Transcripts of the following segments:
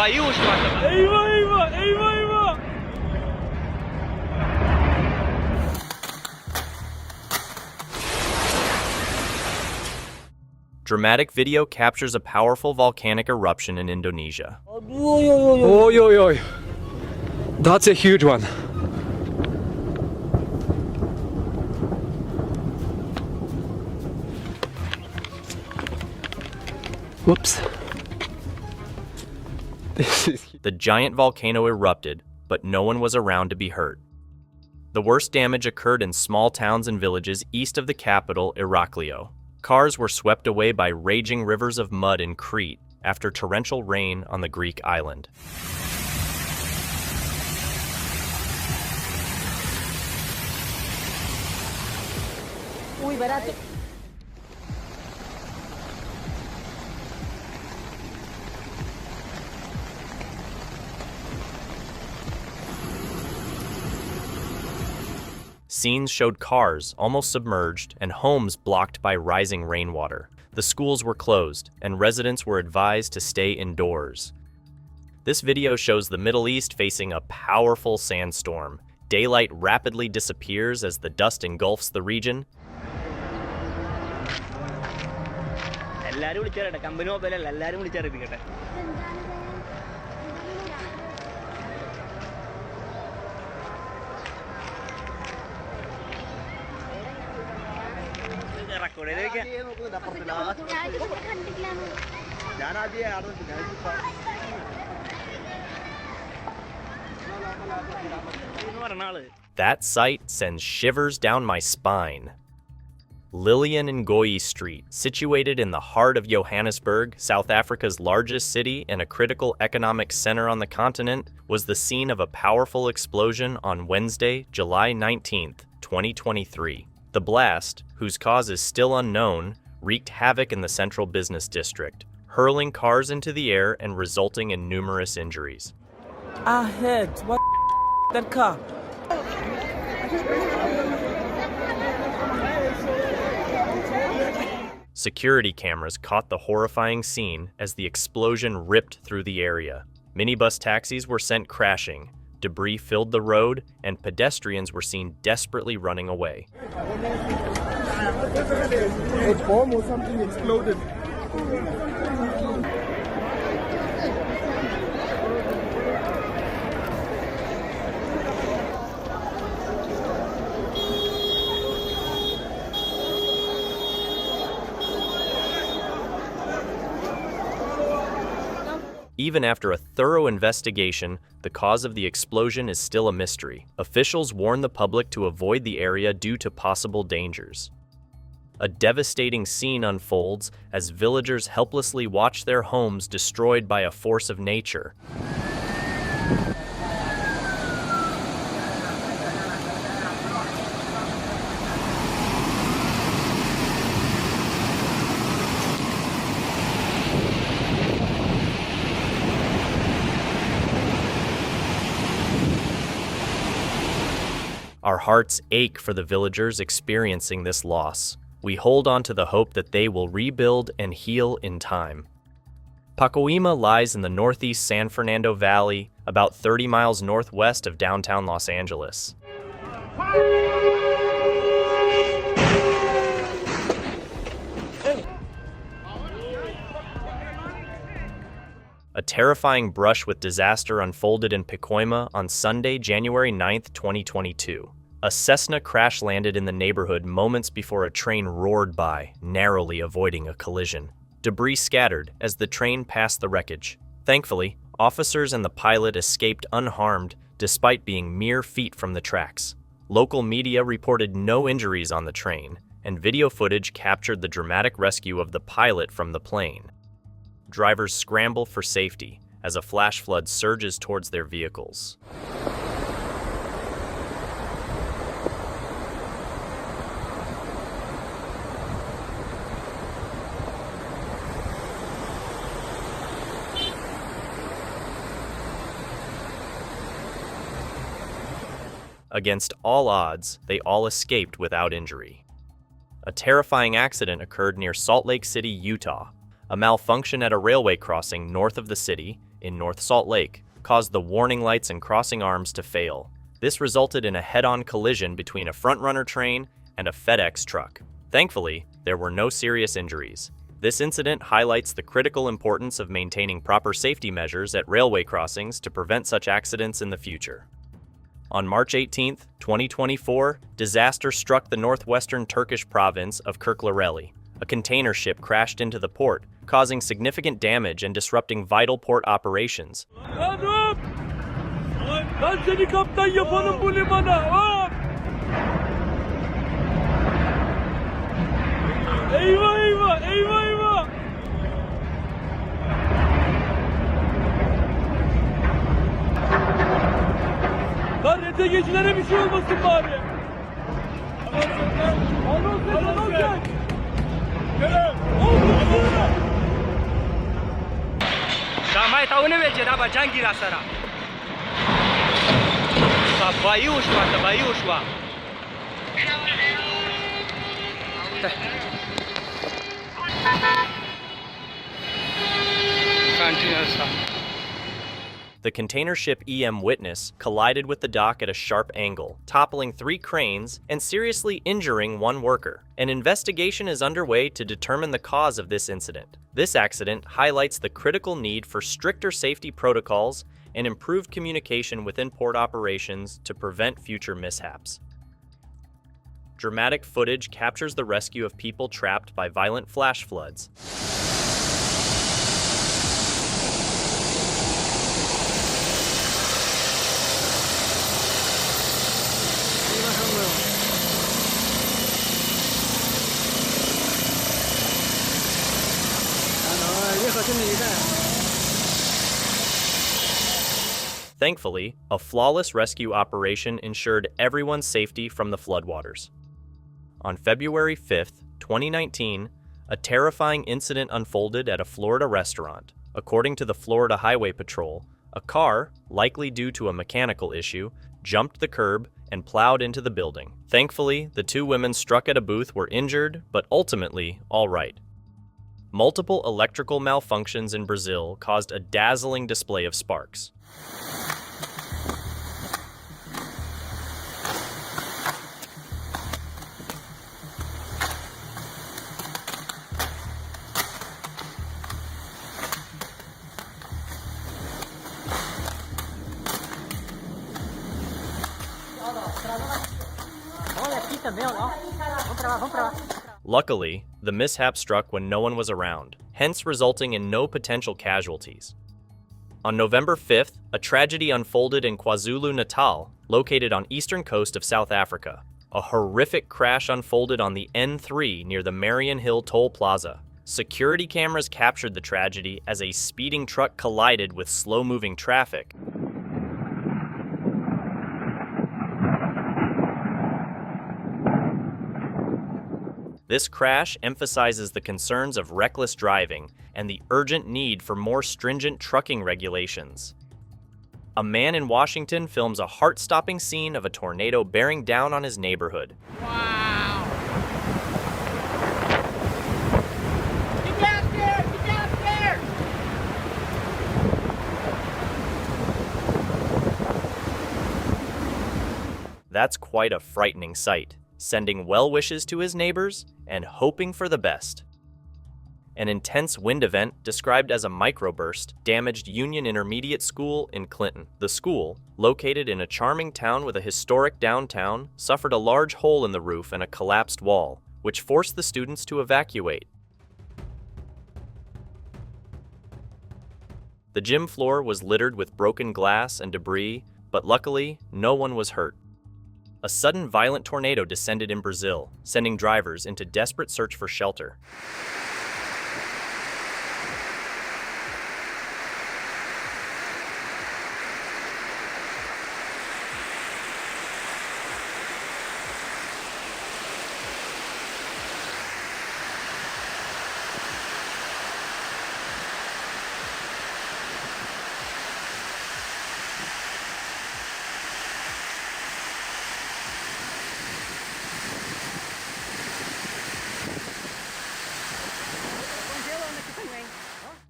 ايوه مش معتمد. ايوه. Dramatic video captures a powerful volcanic eruption in Indonesia. Oi. That's a huge one. Whoops. The giant volcano erupted, but no one was around to be hurt. The worst damage occurred in small towns and villages east of the capital, Iraklio. Cars were swept away by raging rivers of mud in Crete after torrential rain on the Greek island. Scenes showed cars almost submerged and homes blocked by rising rainwater. The schools were closed, and residents were advised to stay indoors. This video shows the Middle East facing a powerful sandstorm. Daylight rapidly disappears as the dust engulfs the region. That sight sends shivers down my spine. Lilian Ngoyi Street, situated in the heart of Johannesburg, South Africa's largest city and a critical economic center on the continent, was the scene of a powerful explosion on Wednesday, July 19, 2023. The blast, whose cause is still unknown, wreaked havoc in the central business district, hurling cars into the air and resulting in numerous injuries. Ahead, what that car? Security cameras caught the horrifying scene as the explosion ripped through the area. Minibus taxis were sent crashing, debris filled the road, and pedestrians were seen desperately running away. A bomb or something exploded. Even after a thorough investigation, the cause of the explosion is still a mystery. Officials warn the public to avoid the area due to possible dangers. A devastating scene unfolds as villagers helplessly watch their homes destroyed by a force of nature. Our hearts ache for the villagers experiencing this loss. We hold on to the hope that they will rebuild and heal in time. Pacoima lies in the northeast San Fernando Valley, about 30 miles northwest of downtown Los Angeles. A terrifying brush with disaster unfolded in Pacoima on Sunday, January 9, 2022. A Cessna crash-landed in the neighborhood moments before a train roared by, narrowly avoiding a collision. Debris scattered as the train passed the wreckage. Thankfully, officers and the pilot escaped unharmed despite being mere feet from the tracks. Local media reported no injuries on the train, and video footage captured the dramatic rescue of the pilot from the plane. Drivers scramble for safety as a flash flood surges towards their vehicles. Against all odds, they all escaped without injury. A terrifying accident occurred near Salt Lake City, Utah. A malfunction at a railway crossing north of the city in North Salt Lake caused the warning lights and crossing arms to fail. This resulted in a head-on collision between a front-runner train and a FedEx truck. Thankfully, there were no serious injuries. This incident highlights the critical importance of maintaining proper safety measures at railway crossings to prevent such accidents in the future. On March 18, 2024, disaster struck the northwestern Turkish province of Kirklareli. A container ship crashed into the port, causing significant damage and disrupting vital port operations. Ben seni kaptan yapanım bu limana. Eyvah eyvah, eyvah eyvah. Lan ETG'cilere bir şey olmasın bari. Anons et. Mai tahu ni beje dah bajang gira sara. Bayu shwa. The container ship EM Witness collided with the dock at a sharp angle, toppling 3 cranes and seriously injuring 1 worker. An investigation is underway to determine the cause of this incident. This accident highlights the critical need for stricter safety protocols and improved communication within port operations to prevent future mishaps. Dramatic footage captures the rescue of people trapped by violent flash floods. Thankfully, a flawless rescue operation ensured everyone's safety from the floodwaters. On February 5, 2019, a terrifying incident unfolded at a Florida restaurant. According to the Florida Highway Patrol, a car, likely due to a mechanical issue, jumped the curb and plowed into the building. Thankfully, the 2 women struck at a booth were injured, but ultimately all right. Multiple electrical malfunctions in Brazil caused a dazzling display of sparks. Luckily, the mishap struck when no one was around, hence resulting in no potential casualties. On November 5th, a tragedy unfolded in KwaZulu-Natal, located on eastern coast of South Africa. A horrific crash unfolded on the N3 near the Marion Hill Toll Plaza. Security cameras captured the tragedy as a speeding truck collided with slow-moving traffic. This crash emphasizes the concerns of reckless driving and the urgent need for more stringent trucking regulations. A man in Washington films a heart-stopping scene of a tornado bearing down on his neighborhood. Wow! Get downstairs! Get downstairs! That's quite a frightening sight, sending well wishes to his neighbors and hoping for the best. An intense wind event, described as a microburst, damaged Union Intermediate School in Clinton. The school, located in a charming town with a historic downtown, suffered a large hole in the roof and a collapsed wall, which forced the students to evacuate. The gym floor was littered with broken glass and debris, but luckily, no one was hurt. A sudden violent tornado descended in Brazil, sending drivers into desperate search for shelter.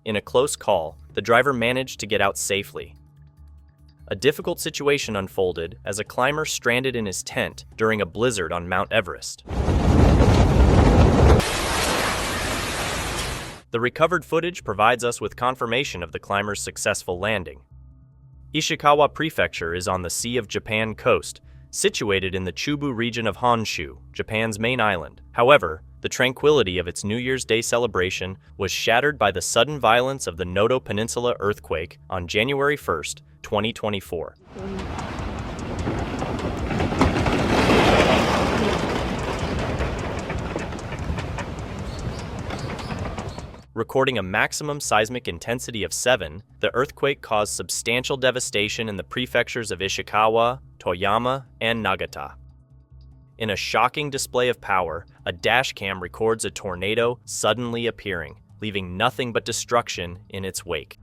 In a close call, the driver managed to get out safely. A difficult situation unfolded as a climber stranded in his tent during a blizzard on Mount Everest. The recovered footage provides us with confirmation of the climber's successful landing. Ishikawa Prefecture is on the Sea of Japan coast, situated in the Chubu region of Honshu, Japan's main island. However, the tranquility of its New Year's Day celebration was shattered by the sudden violence of the Noto Peninsula earthquake on January 1st, 2024. Recording a maximum seismic intensity of 7, the earthquake caused substantial devastation in the prefectures of Ishikawa, Toyama, and Nagata. In a shocking display of power, a dashcam records a tornado suddenly appearing, leaving nothing but destruction in its wake.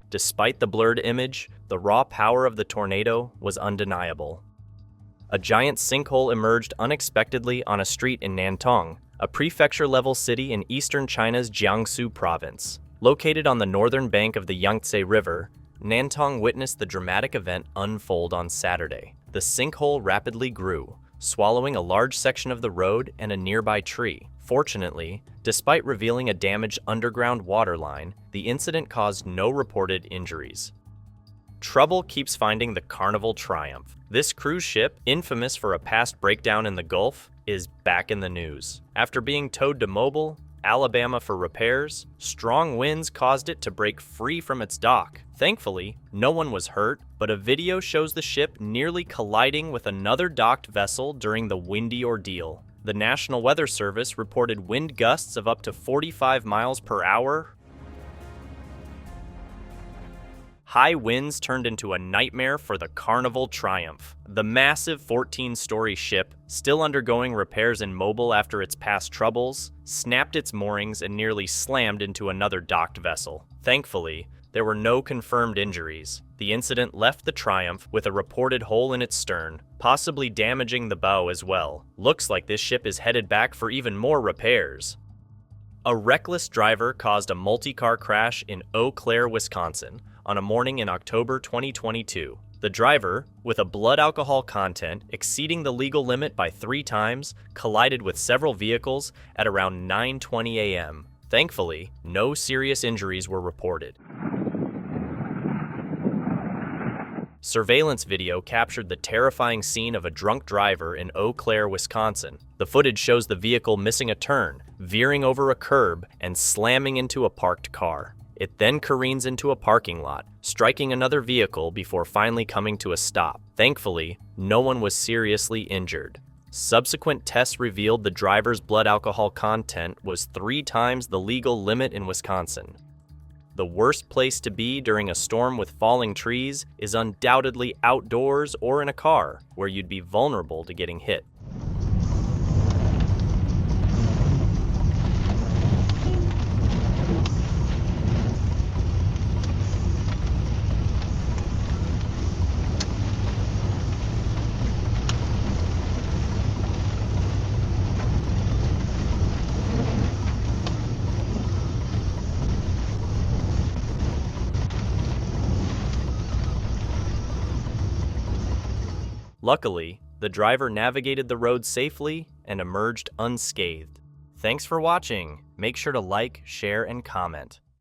Despite the blurred image, the raw power of the tornado was undeniable. A giant sinkhole emerged unexpectedly on a street in Nantong, a prefecture-level city in eastern China's Jiangsu province. Located on the northern bank of the Yangtze River, Nantong witnessed the dramatic event unfold on Saturday. The sinkhole rapidly grew, swallowing a large section of the road and a nearby tree. Fortunately, despite revealing a damaged underground water line, the incident caused no reported injuries. Trouble keeps finding the Carnival Triumph. This cruise ship, infamous for a past breakdown in the Gulf, is back in the news. After being towed to Mobile, Alabama for repairs, strong winds caused it to break free from its dock. Thankfully, no one was hurt, but a video shows the ship nearly colliding with another docked vessel during the windy ordeal. The National Weather Service reported wind gusts of up to 45 miles per hour. High winds turned into a nightmare for the Carnival Triumph. The massive 14-story ship, still undergoing repairs in Mobile after its past troubles, snapped its moorings and nearly slammed into another docked vessel. Thankfully, there were no confirmed injuries. The incident left the Triumph with a reported hole in its stern, possibly damaging the bow as well. Looks like this ship is headed back for even more repairs. A reckless driver caused a multi-car crash in Eau Claire, Wisconsin, on a morning in October 2022. The driver, with a blood alcohol content exceeding the legal limit by 3 times, collided with several vehicles at around 9:20 a.m. Thankfully, no serious injuries were reported. Surveillance video captured the terrifying scene of a drunk driver in Eau Claire, Wisconsin. The footage shows the vehicle missing a turn, veering over a curb, and slamming into a parked car. It then careens into a parking lot, striking another vehicle before finally coming to a stop. Thankfully, no one was seriously injured. Subsequent tests revealed the driver's blood alcohol content was 3 times the legal limit in Wisconsin. The worst place to be during a storm with falling trees is undoubtedly outdoors or in a car, where you'd be vulnerable to getting hit. Luckily, the driver navigated the road safely and emerged unscathed. Thanks for watching. Make sure to like, share, and comment.